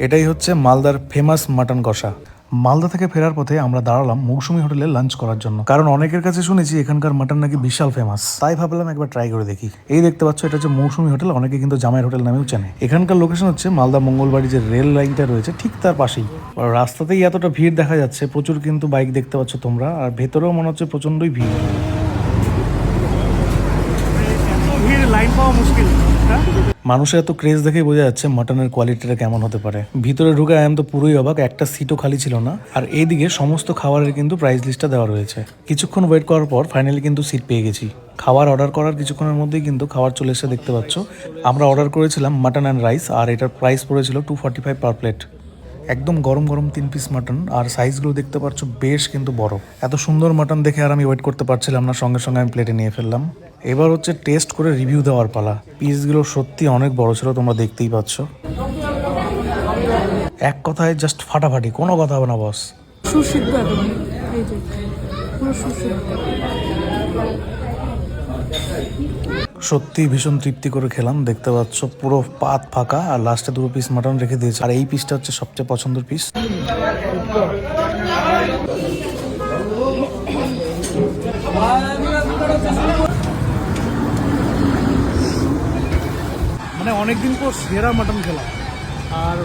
এটাই হচ্ছে মালদার ফেমাস মাটন কষা। মালদা থেকে ফেরার পথে আমরা দাঁড়ালাম মৌসুমী হোটেলে লাঞ্চ করার জন্য, কারণ অনেকের কাছে শুনেছি এখানকার মাটন নাকি বিশাল ফেমাস। তাই ভাবলাম একবার ট্রাই করে দেখি। এই দেখতে পাচ্ছ, এটা হচ্ছে মৌসুমী হোটেল, অনেকে কিন্তু জামাইয়ের হোটেল নামেও চেনে। এখানকার লোকেশন হচ্ছে মালদা মঙ্গলবাড়ি যে রেল লাইনটা রয়েছে ঠিক তার পাশেই। আর রাস্তাতেই এতটা ভিড় দেখা যাচ্ছে, প্রচুর কিন্তু বাইক দেখতে পাচ্ছ তোমরা, আর ভেতরেও মনে হচ্ছে প্রচন্ডই ভিড়। লাইন পাওয়া মুশকিল। মানুষের এত ক্রেজ দেখেই বোঝা যাচ্ছে মাটনের কোয়ালিটিটা কেমন হতে পারে। ভিতরে ঢুকে আমি তো পুরোই অবাক, একটা সিটও খালি ছিল না। আর এইদিকে সমস্ত খাবারের কিন্তু প্রাইস লিস্টটা দেওয়া রয়েছে। কিছুক্ষণ ওয়েট করার পর ফাইনালি কিন্তু সিট পেয়ে গেছি। খাবার অর্ডার করার কিছুক্ষণের মধ্যেই কিন্তু খাবার চলে এসে দেখতে পাচ্ছ। আমরা অর্ডার করেছিলাম মাটন অ্যান্ড রাইস, আর এটার প্রাইস পড়েছিল 245 পার প্লেট। একদম গরম গরম 3 পিস মাটন, আর সাইজগুলো দেখতে পাচ্ছ বেশ কিন্তু বড়। এত সুন্দর মাটন দেখে আর আমি ওয়েট করতে পারছিলাম না, সঙ্গে সঙ্গে আমি প্লেটে নিয়ে ফেললাম। এবার হচ্ছে টেস্ট করে রিভিউ দেওয়ার পালা। পিসগুলো সত্যি অনেক বড় ছিল, তোমরা দেখতেই পাচ্ছ। এক কথায় জাস্ট ফাটাফাটি, কোনো কথা হবে না বস। সুসিদ্ধ একদম, এই যে পুরো সুসিদ্ধ। সত্যি ভীষণ তৃপ্তি করে খেলাম। দেখতে পাচ্ছ পুরো পাত ফাঁকা, আর লাস্টে 2 পিস মাটন রেখে দিয়েছে। আর এই পিসটা হচ্ছে সবচেয়ে পছন্দের পিস। মানে অনেকদিন পর সেরা মাটন খেলাম। আর